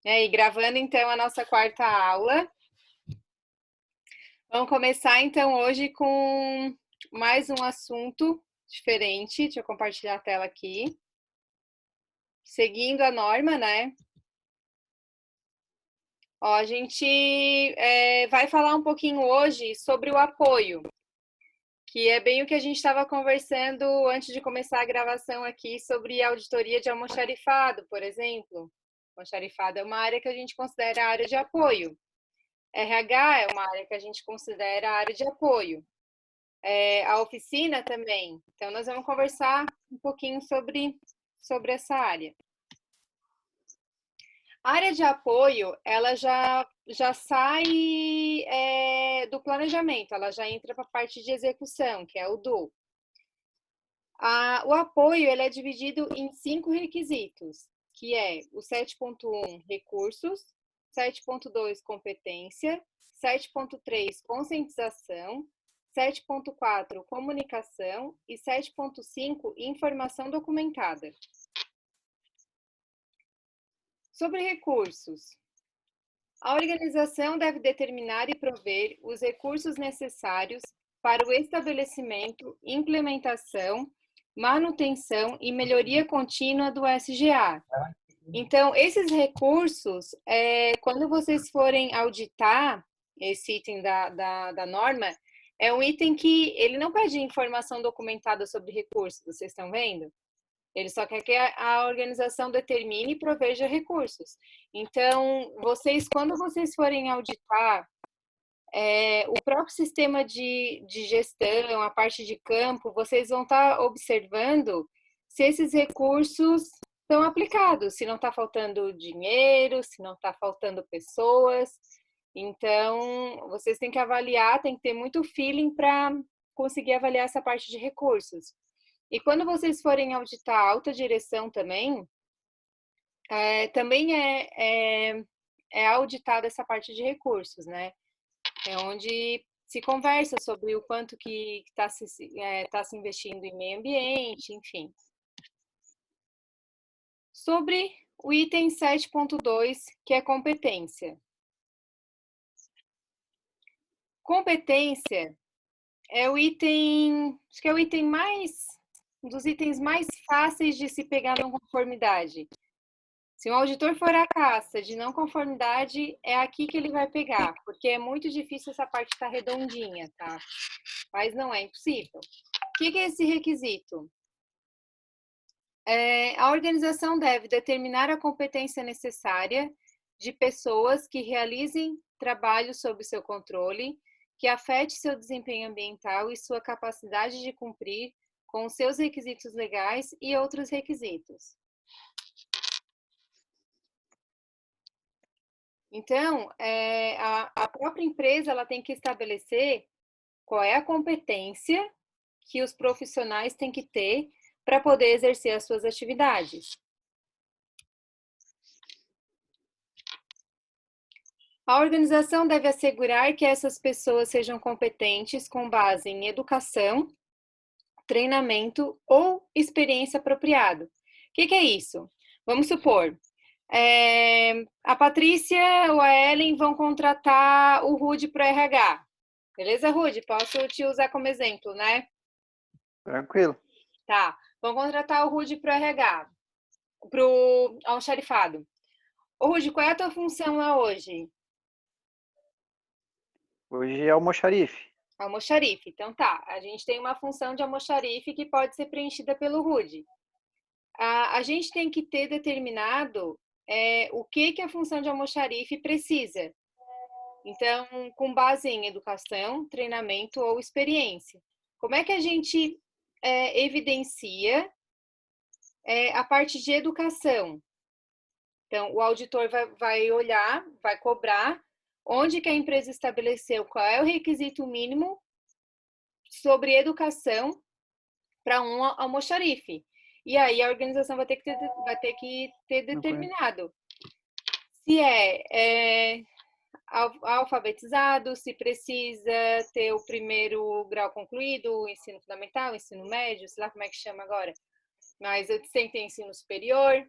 E aí, gravando então a nossa quarta aula. Vamos começar então hoje com mais um assunto diferente. Deixa eu compartilhar a tela aqui. Seguindo a norma, né? Ó, a gente vai falar um pouquinho hoje sobre o apoio, que é bem o que a gente estava conversando antes de começar a gravação aqui sobre auditoria de almoxarifado, por exemplo. Almoxarifado é uma área que a gente considera área de apoio. RH é uma área que a gente considera área de apoio. A oficina também. Então, nós vamos conversar um pouquinho sobre essa área. A área de apoio, ela já sai do planejamento, ela já entra para a parte de execução, que é o do. O apoio, ele é dividido em 5 requisitos, que é o 7.1, recursos, 7.2, competência, 7.3, conscientização, 7.4, comunicação e 7.5, informação documentada. Sobre recursos. A organização deve determinar e prover os recursos necessários para o estabelecimento, implementação, manutenção e melhoria contínua do SGA. Então, esses recursos, quando vocês forem auditar esse item da norma, é um item que ele não pede informação documentada sobre recursos, vocês estão vendo? Ele só quer que a organização determine e proveja recursos. Então, quando vocês forem auditar o próprio sistema de gestão, a parte de campo, vocês vão estar observando se esses recursos estão aplicados, se não está faltando dinheiro, se não está faltando pessoas. Então, vocês têm que avaliar, tem que ter muito feeling para conseguir avaliar essa parte de recursos. E quando vocês forem auditar a alta direção também, também é auditada essa parte de recursos, né? É onde se conversa sobre o quanto que está se investindo em meio ambiente, enfim. Sobre o item 7.2, que é competência. Competência é o item, acho que é o item um dos itens mais fáceis de se pegar na conformidade. Se um auditor for à caça de não conformidade, é aqui que ele vai pegar, porque é muito difícil essa parte estar redondinha, tá? Mas não é impossível. O que é esse requisito? A organização deve determinar a competência necessária de pessoas que realizem trabalho sob seu controle, que afete seu desempenho ambiental e sua capacidade de cumprir com os seus requisitos legais e outros requisitos. Então, a própria empresa ela tem que estabelecer qual é a competência que os profissionais têm que ter para poder exercer as suas atividades. A organização deve assegurar que essas pessoas sejam competentes com base em educação, treinamento ou experiência apropriada. O que é isso? Vamos supor, a Patrícia ou a Ellen vão contratar o Rude para o RH. Beleza, Rude? Posso te usar como exemplo, né? Tranquilo. Tá. Vão contratar o Rude para o RH, para o almoxarifado. Ô, Rude, qual é a tua função lá hoje? Hoje é almoxarife. Almoxarife. Então tá, a gente tem uma função de almoxarife que pode ser preenchida pelo Rude. A gente tem que ter determinado o que a função de almoxarife precisa. Então, com base em educação, treinamento ou experiência. Como é que a gente evidencia a parte de educação? Então, o auditor vai olhar, vai cobrar onde que a empresa estabeleceu qual é o requisito mínimo sobre educação para um almoxarife. E aí a organização vai ter que ter determinado se alfabetizado, se precisa ter o primeiro grau concluído, o ensino fundamental, o ensino médio, sei lá como é que chama agora, mas eu sempre tenho ensino superior.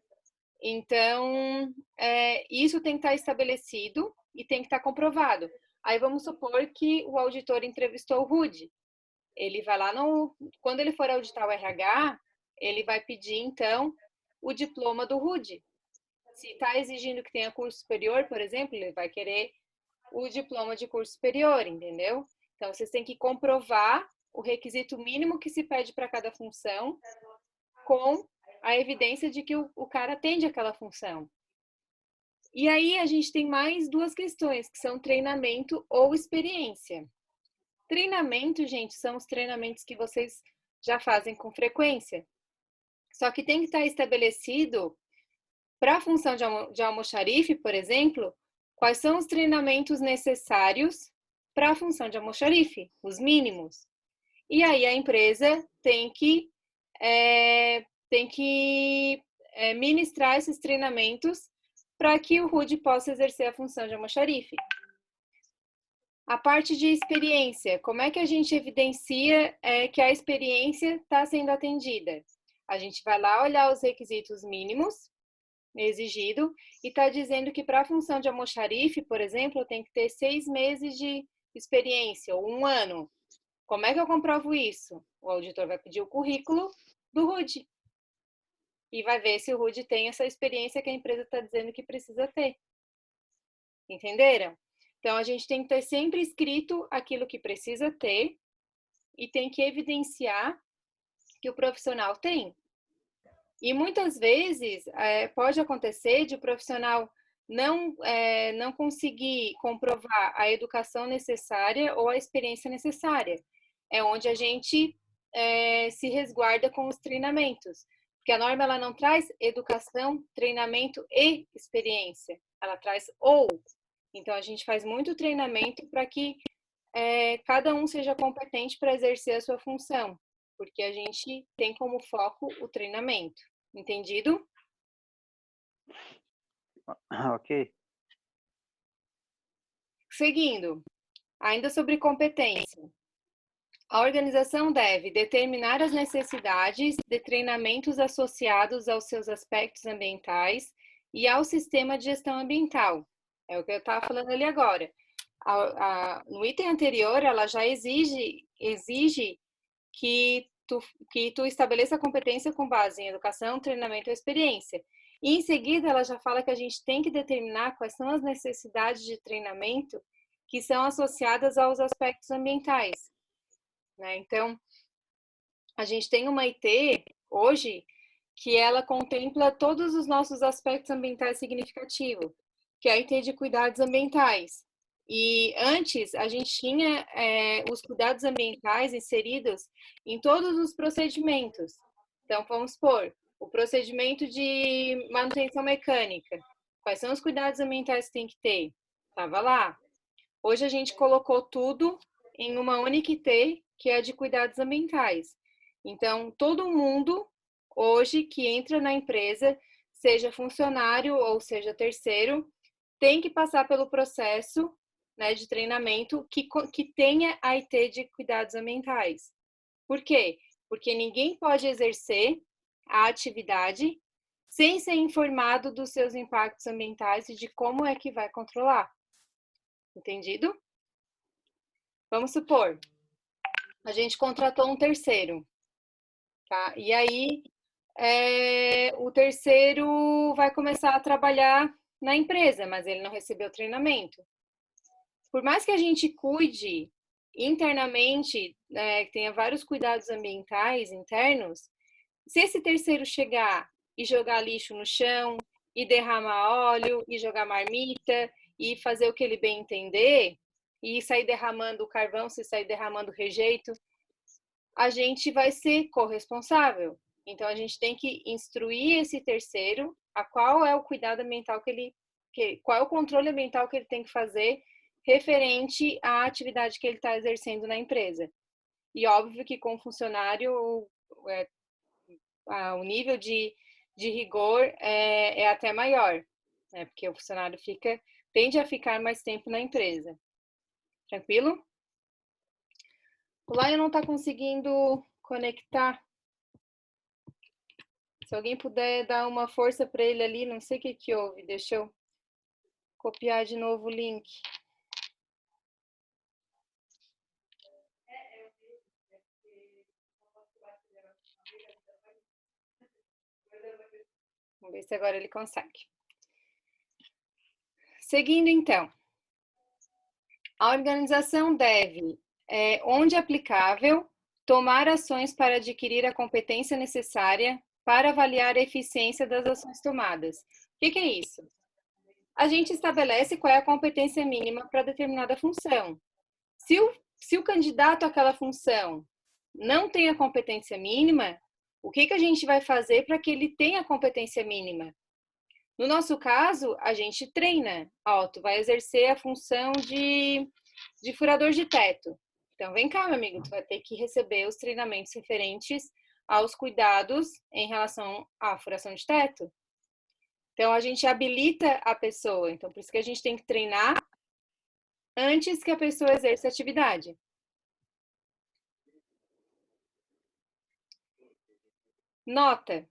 Então, isso tem que estar estabelecido e tem que estar comprovado. Aí vamos supor que o auditor entrevistou o Rude. Ele vai lá quando ele for auditar o RH, ele vai pedir, então, o diploma do Rude. Se está exigindo que tenha curso superior, por exemplo, ele vai querer o diploma de curso superior, entendeu? Então, vocês têm que comprovar o requisito mínimo que se pede para cada função com a evidência de que o cara atende aquela função. E aí a gente tem mais duas questões, que são treinamento ou experiência. Treinamento, gente, são os treinamentos que vocês já fazem com frequência. Só que tem que estar estabelecido, para a função de almoxarife, por exemplo, quais são os treinamentos necessários para a função de almoxarife, os mínimos. E aí a empresa tem que ministrar esses treinamentos para que o Rude possa exercer a função de almoxarife. A parte de experiência, como é que a gente evidencia que a experiência está sendo atendida? A gente vai lá olhar os requisitos mínimos exigido e está dizendo que para a função de almoxarife, por exemplo, eu tenho que ter 6 meses de experiência ou 1 ano. Como é que eu comprovo isso? O auditor vai pedir o currículo do Rude e vai ver se o Rude tem essa experiência que a empresa está dizendo que precisa ter. Entenderam? Então, a gente tem que ter sempre escrito aquilo que precisa ter e tem que evidenciar que o profissional tem. E muitas vezes pode acontecer de o profissional não conseguir comprovar a educação necessária ou a experiência necessária. É onde a gente se resguarda com os treinamentos. Porque a norma ela não traz educação, treinamento e experiência. Ela traz ou. Então, a gente faz muito treinamento para que cada um seja competente para exercer a sua função. Porque a gente tem como foco o treinamento. Entendido? Ok. Seguindo, ainda sobre competência. A organização deve determinar as necessidades de treinamentos associados aos seus aspectos ambientais e ao sistema de gestão ambiental. É o que eu estava falando ali agora. No item anterior, ela já exige que tu estabeleça a competência com base em educação, treinamento e experiência. E em seguida, ela já fala que a gente tem que determinar quais são as necessidades de treinamento que são associadas aos aspectos ambientais. Né? Então, a gente tem uma IT hoje que ela contempla todos os nossos aspectos ambientais significativos, que é a IT de cuidados ambientais. E antes a gente tinha os cuidados ambientais inseridos em todos os procedimentos. Então, vamos supor, o procedimento de manutenção mecânica. Quais são os cuidados ambientais que tem que ter? Estava lá. Hoje a gente colocou tudo em uma única IT, que é a de cuidados ambientais. Então, todo mundo hoje que entra na empresa, seja funcionário ou seja terceiro, tem que passar pelo processo, né, de treinamento que tenha a IT de cuidados ambientais. Por quê? Porque ninguém pode exercer a atividade sem ser informado dos seus impactos ambientais e de como é que vai controlar. Entendido? Vamos supor, a gente contratou um terceiro, tá? E aí, o terceiro vai começar a trabalhar na empresa, mas ele não recebeu treinamento. Por mais que a gente cuide internamente, que tenha vários cuidados ambientais internos, se esse terceiro chegar e jogar lixo no chão, e derramar óleo, e jogar marmita, e fazer o que ele bem entender, e sair derramando carvão, se sair derramando rejeito, a gente vai ser corresponsável. Então, a gente tem que instruir esse terceiro a qual é o cuidado ambiental qual é o controle ambiental que ele tem que fazer referente à atividade que ele está exercendo na empresa. E óbvio que com o funcionário, o nível de rigor é até maior, né? Porque o funcionário tende a ficar mais tempo na empresa. Tranquilo? O Lion não está conseguindo conectar. Se alguém puder dar uma força para ele ali, não sei o que houve. Deixa eu copiar de novo o link. Vamos ver se agora ele consegue. Seguindo, então. A organização deve, onde aplicável, tomar ações para adquirir a competência necessária para avaliar a eficiência das ações tomadas. O que é isso? A gente estabelece qual é a competência mínima para determinada função. Se o candidato àquela função não tem a competência mínima, o que a gente vai fazer para que ele tenha a competência mínima? No nosso caso, a gente treina. Ó, tu vai exercer a função de furador de teto. Então, vem cá, meu amigo, tu vai ter que receber os treinamentos referentes aos cuidados em relação à furação de teto. Então, a gente habilita a pessoa. Então, por isso que a gente tem que treinar antes que a pessoa exerça a atividade. Nota: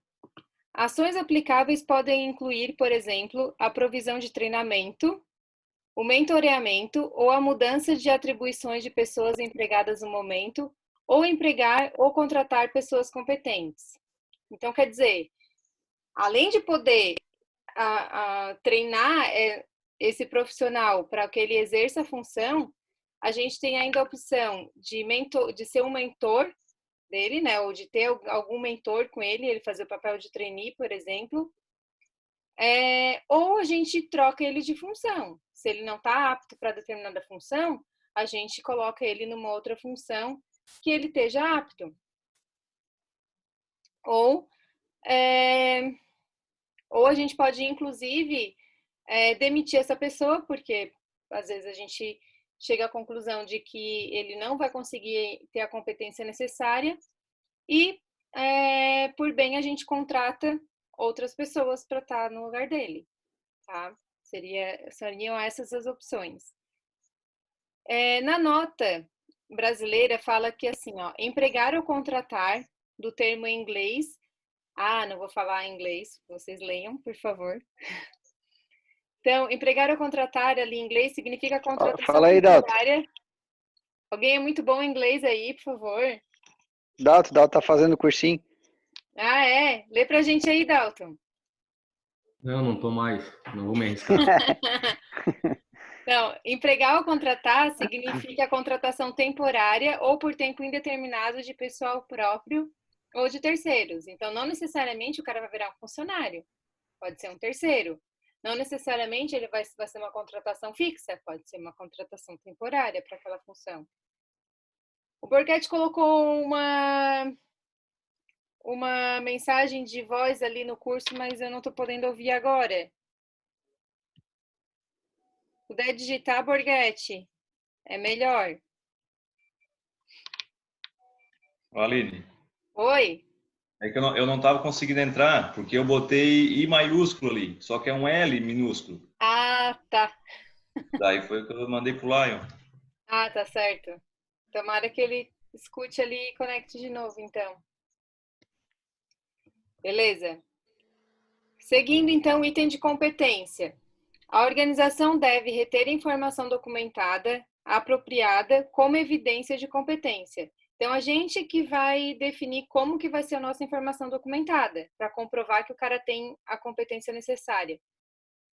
ações aplicáveis podem incluir, por exemplo, a provisão de treinamento, o mentoreamento ou a mudança de atribuições de pessoas empregadas no momento, ou empregar ou contratar pessoas competentes. Então, quer dizer, além de poder treinar esse profissional para que ele exerça a função, a gente tem ainda a opção de ser um mentor dele, né? Ou de ter algum mentor com ele fazer o papel de trainee, por exemplo. Ou a gente troca ele de função. Se ele não está apto para determinada função, a gente coloca ele numa outra função que ele esteja apto. Ou a gente pode, inclusive, demitir essa pessoa, porque às vezes a gente chega à conclusão de que ele não vai conseguir ter a competência necessária e, por bem, a gente contrata outras pessoas para estar no lugar dele, tá? Seriam essas as opções. Na nota brasileira fala que assim, ó, empregar ou contratar, do termo em inglês. Não vou falar em inglês, vocês leiam, por favor. Então, empregar ou contratar ali em inglês significa contratação Fala aí, temporária. Alguém é muito bom em inglês aí, por favor? Dalton tá fazendo cursinho. Lê pra gente aí, Dalton. Não tô mais. Não vou me arriscar. Então, empregar ou contratar significa a contratação temporária ou por tempo indeterminado de pessoal próprio ou de terceiros. Então, não necessariamente o cara vai virar um funcionário. Pode ser um terceiro. Não necessariamente ele vai ser uma contratação fixa. Pode ser uma contratação temporária para aquela função. O Borghetti colocou uma mensagem de voz ali no curso, mas eu não estou podendo ouvir agora. Puder digitar, Borghetti, é melhor. Aline. Oi? É que eu não estava conseguindo entrar, porque eu botei I maiúsculo ali, só que é um L minúsculo. Tá. Daí foi o que eu mandei pro Lion. Tá certo. Tomara que ele escute ali e conecte de novo, então. Beleza? Seguindo, então, o item de competência. A organização deve reter informação documentada, apropriada, como evidência de competência. Então, a gente que vai definir como que vai ser a nossa informação documentada, para comprovar que o cara tem a competência necessária.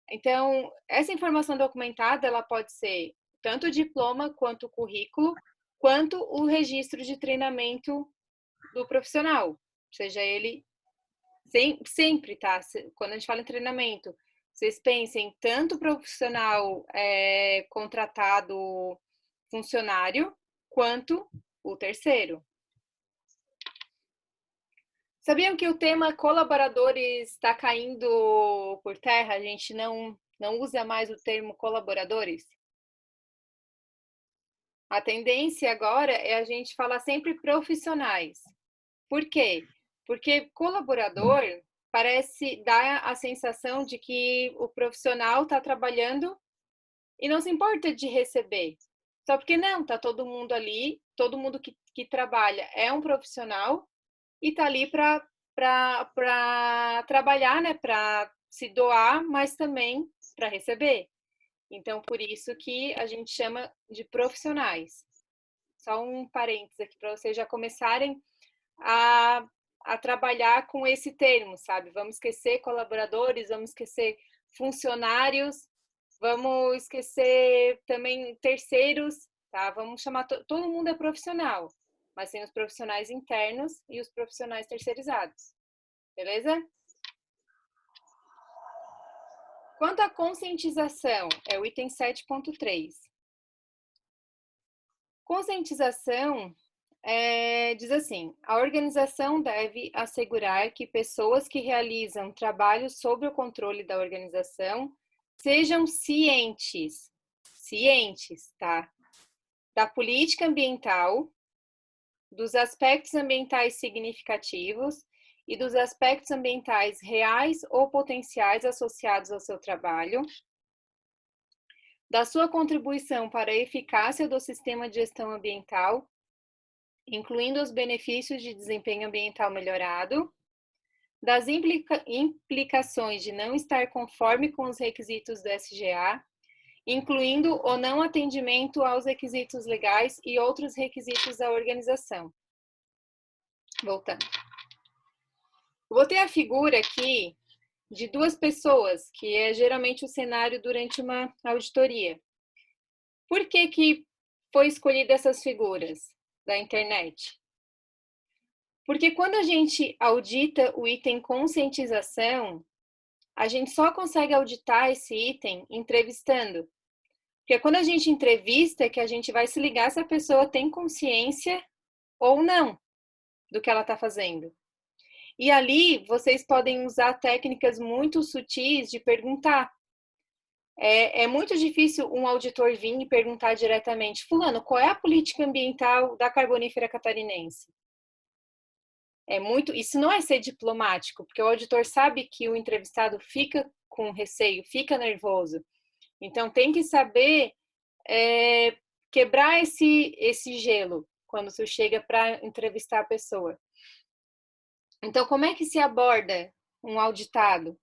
Então, essa informação documentada, ela pode ser tanto o diploma, quanto o currículo, quanto o registro de treinamento do profissional, seja ele sempre, tá? Quando a gente fala em treinamento, vocês pensem tanto o profissional contratado funcionário, quanto o terceiro. Sabiam que o tema colaboradores está caindo por terra? A gente não usa mais o termo colaboradores? A tendência agora é a gente falar sempre profissionais. Por quê? Porque colaborador parece dar a sensação de que o profissional está trabalhando e não se importa de receber. Só porque não, tá todo mundo ali, todo mundo que trabalha é um profissional e tá ali para para trabalhar, né, para se doar, mas também para receber. Então, por isso que a gente chama de profissionais. Só um parênteses aqui para vocês já começarem a trabalhar com esse termo, sabe? Vamos esquecer colaboradores, vamos esquecer funcionários, vamos esquecer também terceiros, tá? Vamos chamar todo mundo é profissional, mas tem os profissionais internos e os profissionais terceirizados. Beleza? Quanto à conscientização, é o item 7.3. Conscientização diz assim: a organização deve assegurar que pessoas que realizam trabalho sob o controle da organização sejam cientes, tá? Da política ambiental, dos aspectos ambientais significativos e dos aspectos ambientais reais ou potenciais associados ao seu trabalho, da sua contribuição para a eficácia do sistema de gestão ambiental, incluindo os benefícios de desempenho ambiental melhorado, das implicações de não estar conforme com os requisitos do SGA, incluindo o não atendimento aos requisitos legais e outros requisitos da organização. Voltando. Eu botei a figura aqui de duas pessoas, que é geralmente o cenário durante uma auditoria. Por que foi escolhida essas figuras da internet? Porque quando a gente audita o item conscientização, a gente só consegue auditar esse item entrevistando. Porque quando a gente entrevista, é que a gente vai se ligar se a pessoa tem consciência ou não do que ela está fazendo. E ali, vocês podem usar técnicas muito sutis de perguntar. É muito difícil um auditor vir e perguntar diretamente: fulano, qual é a política ambiental da Carbonífera Catarinense? Isso não é ser diplomático, porque o auditor sabe que o entrevistado fica com receio, fica nervoso. Então, tem que saber quebrar esse gelo quando você chega para entrevistar a pessoa. Então, como é que se aborda um auditado?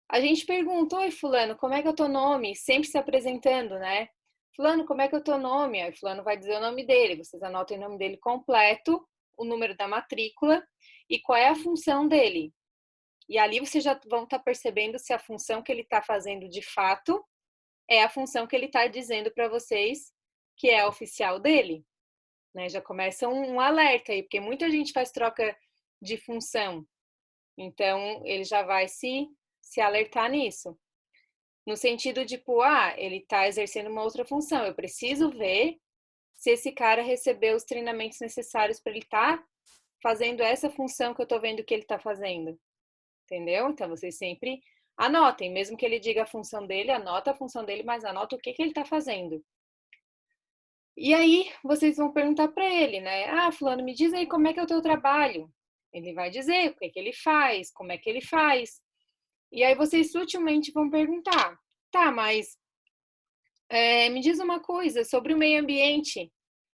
A gente pergunta: oi, fulano, como é que é o teu nome? Sempre se apresentando, né? Fulano, como é que é o teu nome? Aí fulano vai dizer o nome dele, vocês anotem o nome dele completo, o número da matrícula e qual é a função dele. E ali vocês já vão estar percebendo se a função que ele está fazendo de fato é a função que ele está dizendo para vocês que é a oficial dele. Né? Já começa um alerta aí, porque muita gente faz troca de função. Então, ele já vai se alertar nisso. No sentido de, ele está exercendo uma outra função. Eu preciso ver se esse cara recebeu os treinamentos necessários para ele estar fazendo essa função que eu estou vendo que ele está fazendo. Entendeu? Então, vocês sempre anotem. Mesmo que ele diga a função dele, anota a função dele, mas anota o que ele está fazendo. E aí, vocês vão perguntar para ele, né? Ah, fulano, me diz aí como é que é o teu trabalho. Ele vai dizer o que ele faz, como é que ele faz. E aí vocês sutilmente vão perguntar: tá, mas me diz uma coisa sobre o meio ambiente.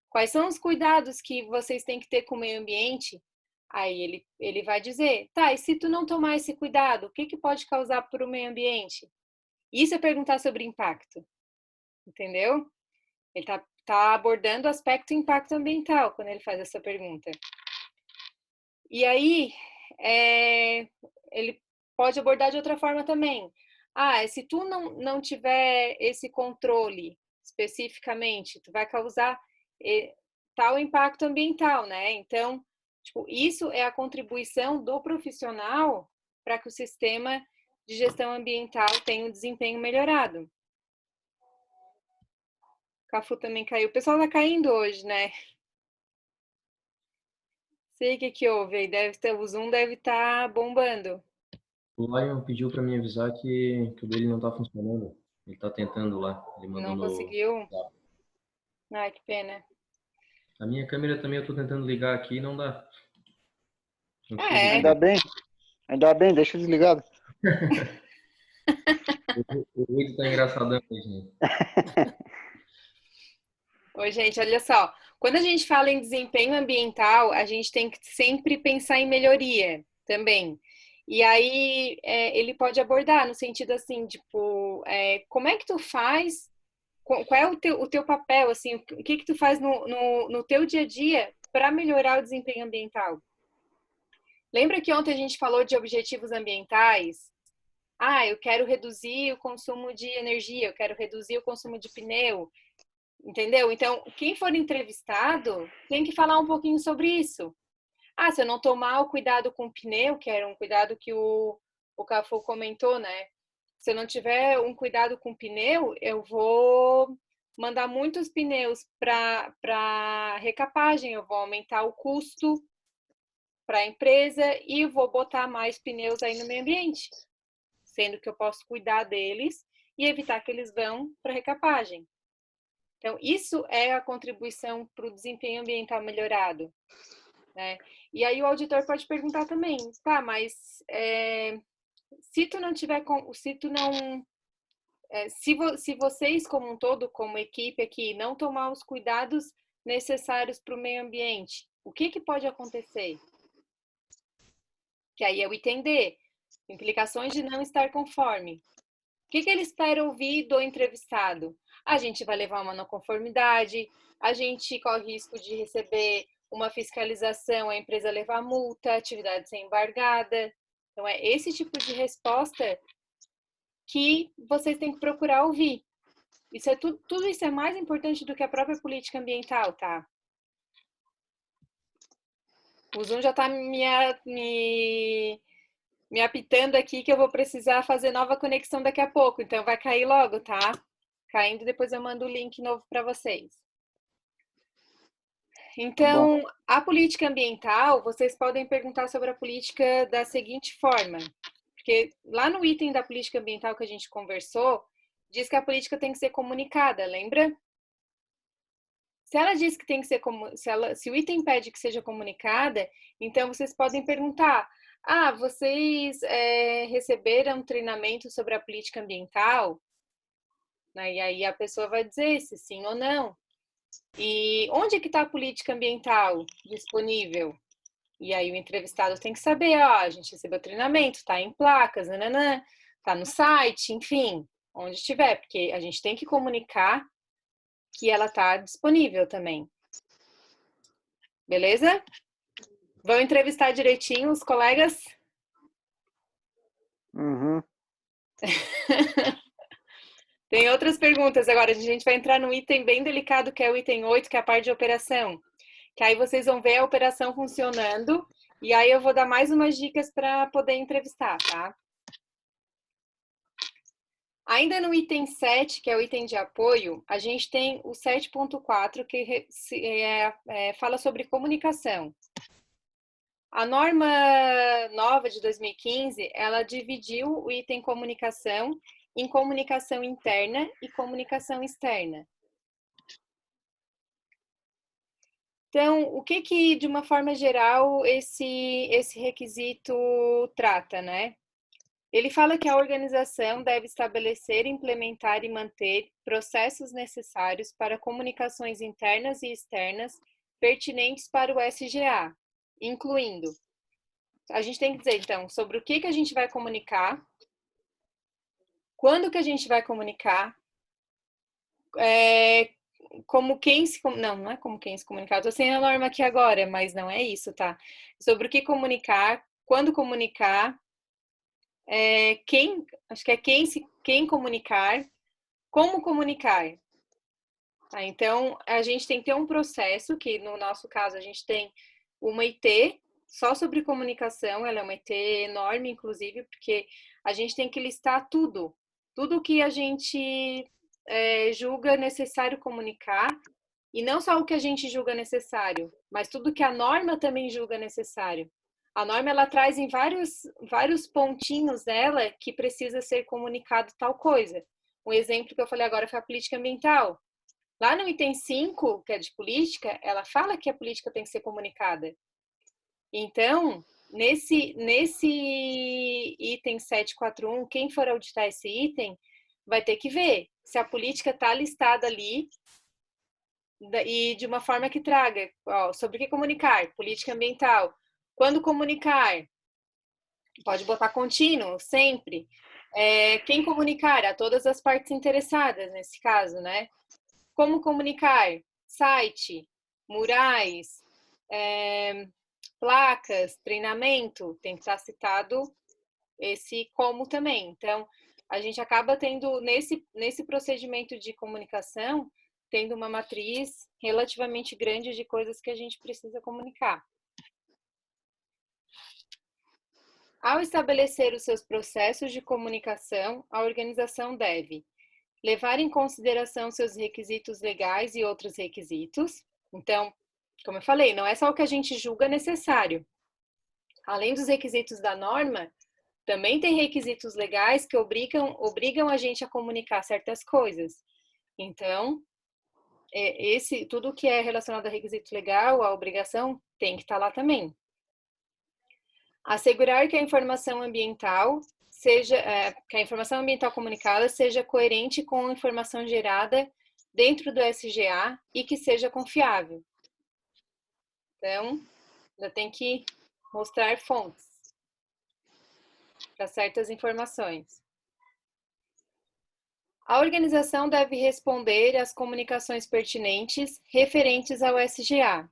Quais são os cuidados que vocês têm que ter com o meio ambiente? Aí ele vai dizer: tá, e se tu não tomar esse cuidado, o que pode causar para o meio ambiente? Isso é perguntar sobre impacto. Entendeu? Ele tá abordando o aspecto impacto ambiental quando ele faz essa pergunta. E aí, ele pode abordar de outra forma também. Se tu não tiver esse controle especificamente, tu vai causar tal impacto ambiental, né? Então, isso é a contribuição do profissional para que o sistema de gestão ambiental tenha um desempenho melhorado. O Cafu também caiu. O pessoal tá caindo hoje, né? Sei o que houve aí. O Zoom deve estar bombando. O Lion pediu para me avisar que o dele não está funcionando. Ele está tentando lá. Ele mandou não conseguiu? Ai, que pena. A minha câmera também eu estou tentando ligar aqui e não dá. Ainda bem, deixa desligado. O vídeo tá engraçadão aí, gente. Oi, gente, olha só. Quando a gente fala em desempenho ambiental, a gente tem que sempre pensar em melhoria. também. E aí ele pode abordar no sentido assim, tipo, como é que tu faz, qual é o teu papel, assim, o que tu faz no teu dia a dia para melhorar o desempenho ambiental? Lembra que ontem a gente falou de objetivos ambientais? Ah, eu quero reduzir o consumo de energia, eu quero reduzir o consumo de pneu, entendeu? Então, quem for entrevistado tem que falar um pouquinho sobre isso. Ah, se eu não tomar o cuidado com o pneu, que era um cuidado que o Cafu comentou, né? Se eu não tiver um cuidado com o pneu, eu vou mandar muitos pneus para recapagem, eu vou aumentar o custo para a empresa e vou botar mais pneus aí no meio ambiente, sendo que eu posso cuidar deles e evitar que eles vão para recapagem. Então, isso é a contribuição para o desempenho ambiental melhorado, né? E aí o auditor pode perguntar também, tá, mas se tu não tiver, se tu não, se vocês como um todo, como equipe aqui, não tomar os cuidados necessários para o meio ambiente, o que pode acontecer? Que aí é o item D, implicações de não estar conforme. O que ele espera ouvir do entrevistado? A gente vai levar uma não conformidade, a gente corre risco de receber uma fiscalização, a empresa levar multa, a atividade ser embargada. Então, é esse tipo de resposta que vocês têm que procurar ouvir. Tudo isso é mais importante do que a própria política ambiental, tá? O Zoom já está me apitando aqui que eu vou precisar fazer nova conexão daqui a pouco, então vai cair logo, tá? Caindo, depois eu mando o link novo para vocês. Então, a política ambiental, vocês podem perguntar sobre a política da seguinte forma, porque lá no item da política ambiental que a gente conversou, diz que a política tem que ser comunicada, lembra? Se ela diz que tem que ser, se o item pede que seja comunicada, então vocês podem perguntar: ah, vocês receberam treinamento sobre a política ambiental? E aí a pessoa vai dizer se sim ou não. E onde é que está a política ambiental disponível? E aí o entrevistado tem que saber, ó, a gente recebeu treinamento, está em placas, nananã, está no site, enfim, onde estiver, porque a gente tem que comunicar que ela está disponível também. Beleza? Vão entrevistar direitinho os colegas? Uhum. Tem outras perguntas agora. A gente vai entrar num item bem delicado, que é o item 8, que é a parte de operação. Que aí vocês vão ver a operação funcionando. E aí eu vou dar mais umas dicas para poder entrevistar, tá? Ainda no item 7, que é o item de apoio, a gente tem o 7.4, que fala sobre comunicação. A norma nova de 2015, ela dividiu o item comunicação em comunicação interna e comunicação externa. Então, o que de uma forma geral, esse requisito trata, né? Ele fala que a organização deve estabelecer, implementar e manter processos necessários para comunicações internas e externas pertinentes para o SGA, incluindo, a gente tem que dizer, então, sobre o que a gente vai comunicar, quando que a gente vai comunicar, como quem se... Não é como quem se comunicar, estou sem a norma aqui agora, mas não é isso, tá? Sobre o que comunicar, quando comunicar, acho que é quem comunicar, como comunicar. Tá? Então, a gente tem que ter um processo, que no nosso caso a gente tem uma IT só sobre comunicação, ela é uma IT enorme, inclusive, porque a gente tem que listar tudo que a gente julga necessário comunicar, e não só o que a gente julga necessário, mas tudo que a norma também julga necessário. A norma, ela traz em vários pontinhos dela que precisa ser comunicado tal coisa. Um exemplo que eu falei agora foi a política ambiental. Lá no item 5, que é de política, ela fala que a política tem que ser comunicada. Então, nesse item 741, quem for auditar esse item vai ter que ver se a política está listada ali e de uma forma que traga, ó, sobre o que comunicar, política ambiental, quando comunicar, Pode botar contínuo, sempre. Quem comunicar? A todas as partes interessadas, nesse caso, né? Como comunicar? Site, murais, placas, treinamento, tem que estar citado esse como também. Então, a gente acaba tendo, nesse procedimento de comunicação, tendo uma matriz relativamente grande de coisas que a gente precisa comunicar. Ao estabelecer os seus processos de comunicação, a organização deve levar em consideração seus requisitos legais e outros requisitos. Então, como eu falei, não é só o que a gente julga necessário. Além dos requisitos da norma, também tem requisitos legais que obrigam a gente a comunicar certas coisas. Então, tudo que é relacionado a requisito legal, a obrigação, tem que estar lá também. Assegurar que a informação ambiental comunicada seja coerente com a informação gerada dentro do SGA e que seja confiável. Então, já tem que mostrar fontes para certas informações. A organização deve responder às comunicações pertinentes referentes ao SGA.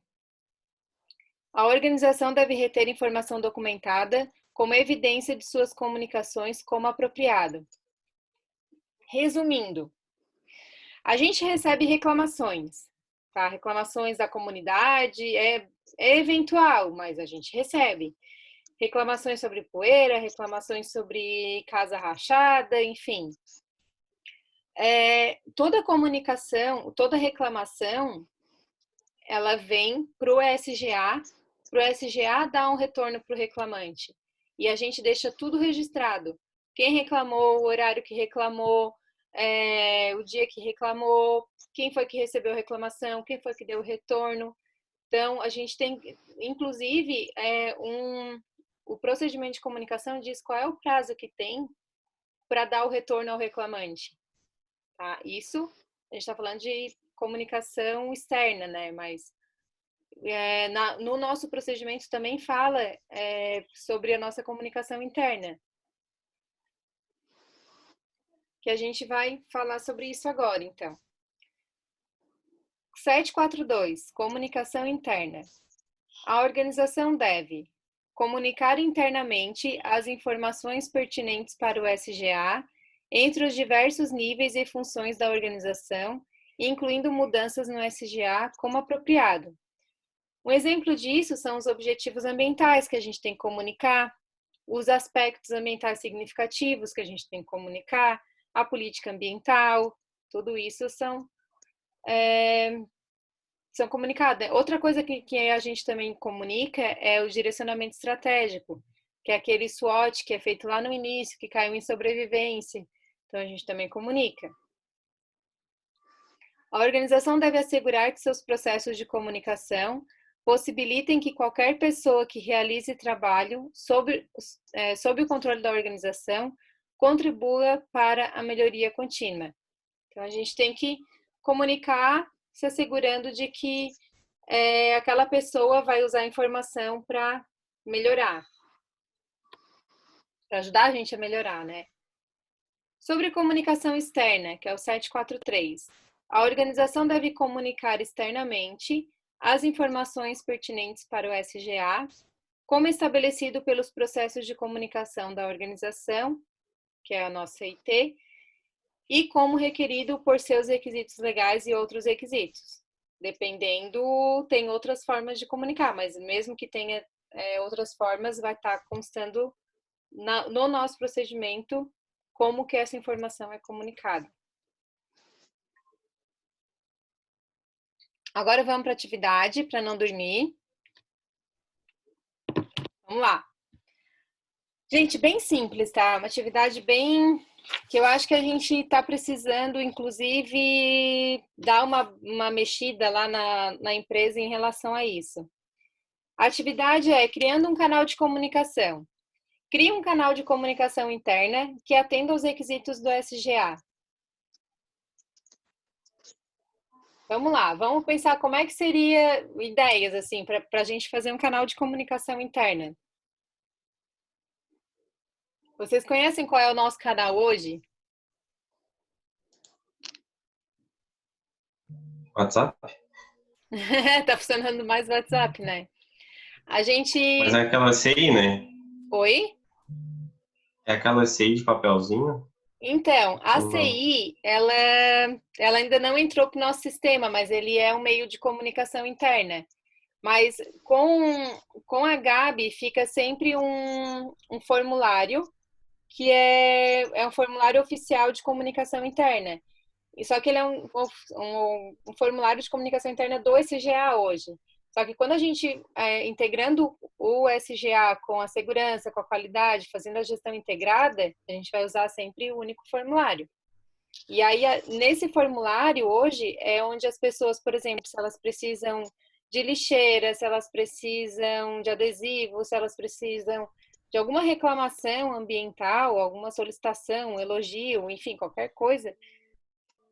A organização deve reter informação documentada como evidência de suas comunicações como apropriado. Resumindo, a gente recebe reclamações, tá? Reclamações da comunidade, é eventual, mas a gente recebe. Reclamações sobre poeira, reclamações sobre casa rachada, enfim. Toda comunicação, toda reclamação, ela vem para o SGA dar um retorno para o reclamante. E a gente deixa tudo registrado. Quem reclamou, o horário que reclamou, o dia que reclamou, quem foi que recebeu a reclamação, quem foi que deu o retorno. Então, a gente tem, inclusive, o procedimento de comunicação diz qual é o prazo que tem para dar o retorno ao reclamante. Tá? Isso, a gente está falando de comunicação externa, né? Mas no nosso procedimento também fala sobre a nossa comunicação interna. Que a gente vai falar sobre isso agora, então. 742, comunicação interna. A organização deve comunicar internamente as informações pertinentes para o SGA entre os diversos níveis e funções da organização, incluindo mudanças no SGA como apropriado. Um exemplo disso são os objetivos ambientais que a gente tem que comunicar, os aspectos ambientais significativos que a gente tem que comunicar, a política ambiental, tudo isso são comunicados. Outra coisa que a gente também comunica é o direcionamento estratégico, que é aquele SWOT que é feito lá no início, que caiu em sobrevivência. Então, a gente também comunica. A organização deve assegurar que seus processos de comunicação possibilitem que qualquer pessoa que realize trabalho sob o controle da organização contribua para a melhoria contínua. Então, a gente tem que comunicar se assegurando de que aquela pessoa vai usar a informação para melhorar, para ajudar a gente a melhorar, né? Sobre comunicação externa, que é o 743, a organização deve comunicar externamente as informações pertinentes para o SGA, como estabelecido pelos processos de comunicação da organização, que é a nossa IT, e como requerido por seus requisitos legais e outros requisitos. Dependendo, tem outras formas de comunicar, mas mesmo que tenha outras formas, vai estar constando no nosso procedimento como que essa informação é comunicada. Agora vamos para a atividade, para não dormir. Vamos lá. Gente, bem simples, tá? Uma atividade bem... que eu acho que a gente está precisando, inclusive, dar uma mexida lá na empresa em relação a isso. A atividade é criando um canal de comunicação. Crie um canal de comunicação interna que atenda aos requisitos do SGA. Vamos lá, vamos pensar como é que seria ideias, assim, para a gente fazer um canal de comunicação interna. Vocês conhecem qual é o nosso canal hoje? WhatsApp? Tá funcionando mais o WhatsApp, né? A gente... Mas é aquela CI, né? Oi? É aquela CI de papelzinho? Então, a Ou não? CI, ela ainda não entrou para o nosso sistema, mas ele é um meio de comunicação interna. Mas com a Gabi fica sempre um formulário que é um formulário oficial de comunicação interna. E só que ele é um formulário de comunicação interna do SGA hoje. Só que quando a gente, integrando o SGA com a segurança, com a qualidade, fazendo a gestão integrada, a gente vai usar sempre o único formulário. E aí, nesse formulário, hoje, é onde as pessoas, por exemplo, se elas precisam de lixeira, se elas precisam de adesivo, se elas precisam de alguma reclamação ambiental, alguma solicitação, elogio, enfim, qualquer coisa,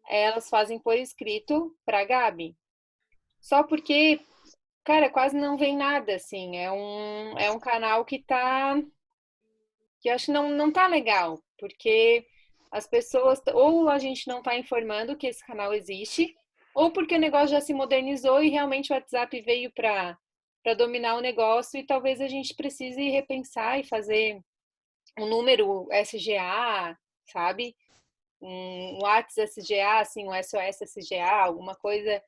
elas fazem por escrito para a Gabi. Só porque, cara, quase não vem nada, assim. É um canal que eu acho que não tá legal, porque as pessoas, ou a gente não tá informando que esse canal existe, ou porque o negócio já se modernizou e realmente o WhatsApp veio para dominar o negócio e talvez a gente precise repensar e fazer um número SGA, sabe? Um WhatsApp SGA, assim, um SOS SGA, alguma coisa